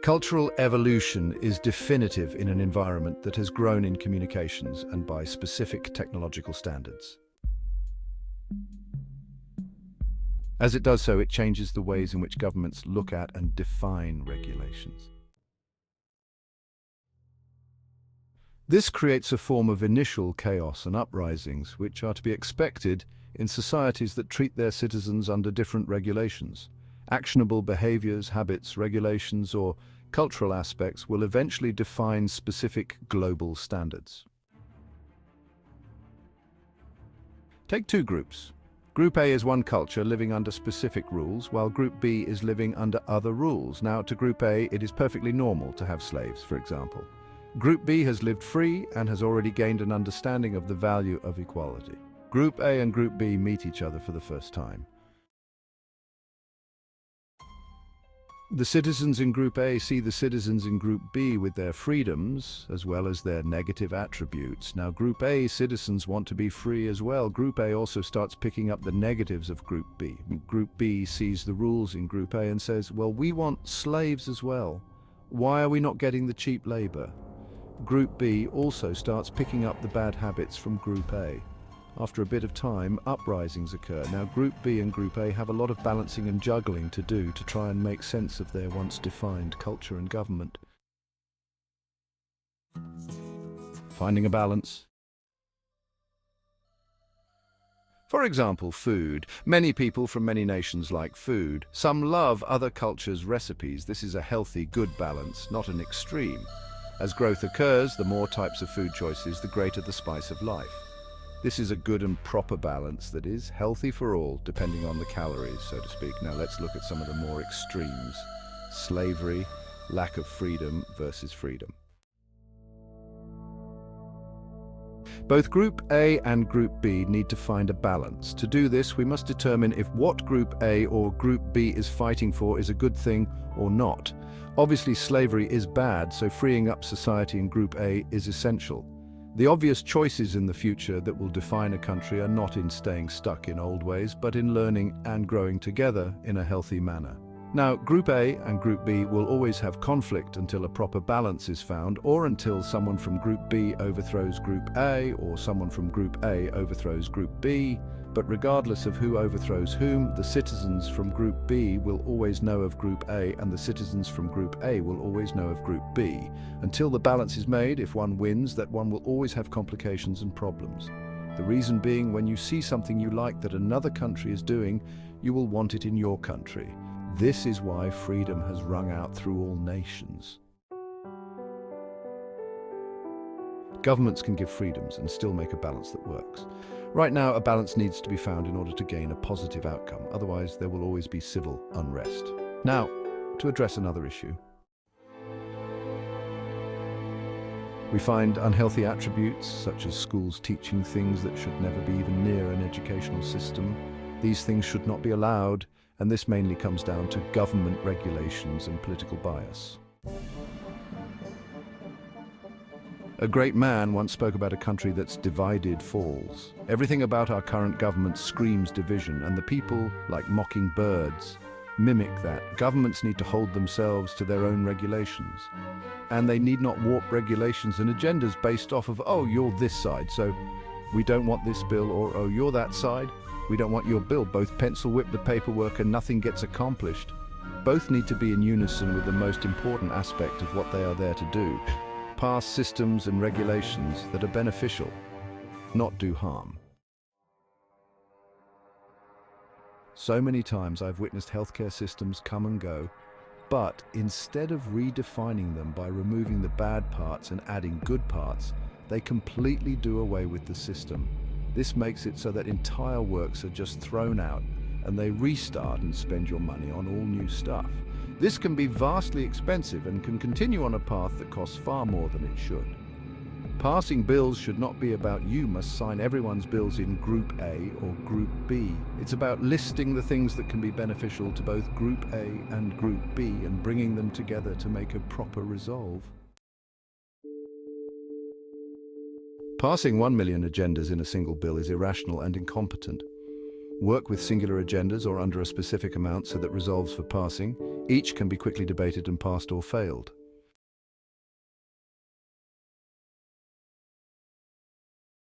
Cultural evolution is definitive in an environment that has grown in communications and by specific technological standards. As it does so, it changes the ways in which governments look at and define regulations. This creates a form of initial chaos and uprisings, which are to be expected in societies that treat their citizens under different regulations. Actionable behaviors, habits, regulations, or cultural aspects will eventually define specific global standards. Take two groups. Group A is one culture living under specific rules, while Group B is living under other rules. Now, to Group A, it is perfectly normal to have slaves, for example. Group B has lived free and has already gained an understanding of the value of equality. Group A and Group B meet each other for the first time. The citizens in Group A see the citizens in Group B with their freedoms as well as their negative attributes. Now, Group A citizens want to be free as well. Group A also starts picking up the negatives of Group B. Group B sees the rules in Group A and says, well, we want slaves as well. Why are we not getting the cheap labor? Group B also starts picking up the bad habits from Group A. After a bit of time, uprisings occur. Now, Group B and Group A have a lot of balancing and juggling to do to try and make sense of their once defined culture and government. Finding a balance. For example, food. Many people from many nations like food. Some love other cultures' recipes. This is a healthy, good balance, not an extreme. As growth occurs, the more types of food choices, the greater the spice of life. This is a good and proper balance that is healthy for all, depending on the calories, so to speak. Now let's look at some of the more extremes. Slavery, lack of freedom versus freedom. Both Group A and Group B need to find a balance. To do this, we must determine if what Group A or Group B is fighting for is a good thing or not. Obviously, slavery is bad, so freeing up society in Group A is essential. The obvious choices in the future that will define a country are not in staying stuck in old ways, but in learning and growing together in a healthy manner. Now, Group A and Group B will always have conflict until a proper balance is found, or until someone from Group B overthrows Group A, or someone from Group A overthrows Group B. But regardless of who overthrows whom, the citizens from Group B will always know of Group A, and the citizens from Group A will always know of Group B. Until the balance is made, if one wins, that one will always have complications and problems. The reason being, when you see something you like that another country is doing, you will want it in your country. This is why freedom has rung out through all nations. Governments can give freedoms and still make a balance that works. Right now, a balance needs to be found in order to gain a positive outcome. Otherwise, there will always be civil unrest. Now, to address another issue. We find unhealthy attributes, such as schools teaching things that should never be even near an educational system. These things should not be allowed, and this mainly comes down to government regulations and political bias. A great man once spoke about a country that's divided falls. Everything about our current government screams division, and the people, like mocking birds, mimic that. Governments need to hold themselves to their own regulations. And they need not warp regulations and agendas based off of, oh, you're this side, so we don't want this bill, or oh, you're that side, we don't want your bill. Both pencil whip the paperwork and nothing gets accomplished. Both need to be in unison with the most important aspect of what they are there to do. Pass systems and regulations that are beneficial, not do harm. So many times I've witnessed healthcare systems come and go, but instead of redefining them by removing the bad parts and adding good parts, they completely do away with the system. This makes it so that entire works are just thrown out and they restart and spend your money on all new stuff. This can be vastly expensive and can continue on a path that costs far more than it should. Passing bills should not be about you must sign everyone's bills in Group A or Group B. It's about listing the things that can be beneficial to both Group A and Group B and bringing them together to make a proper resolve. Passing 1 million agendas in a single bill is irrational and incompetent. Work with singular agendas or under a specific amount so that resolves for passing Each can be quickly debated and passed or failed.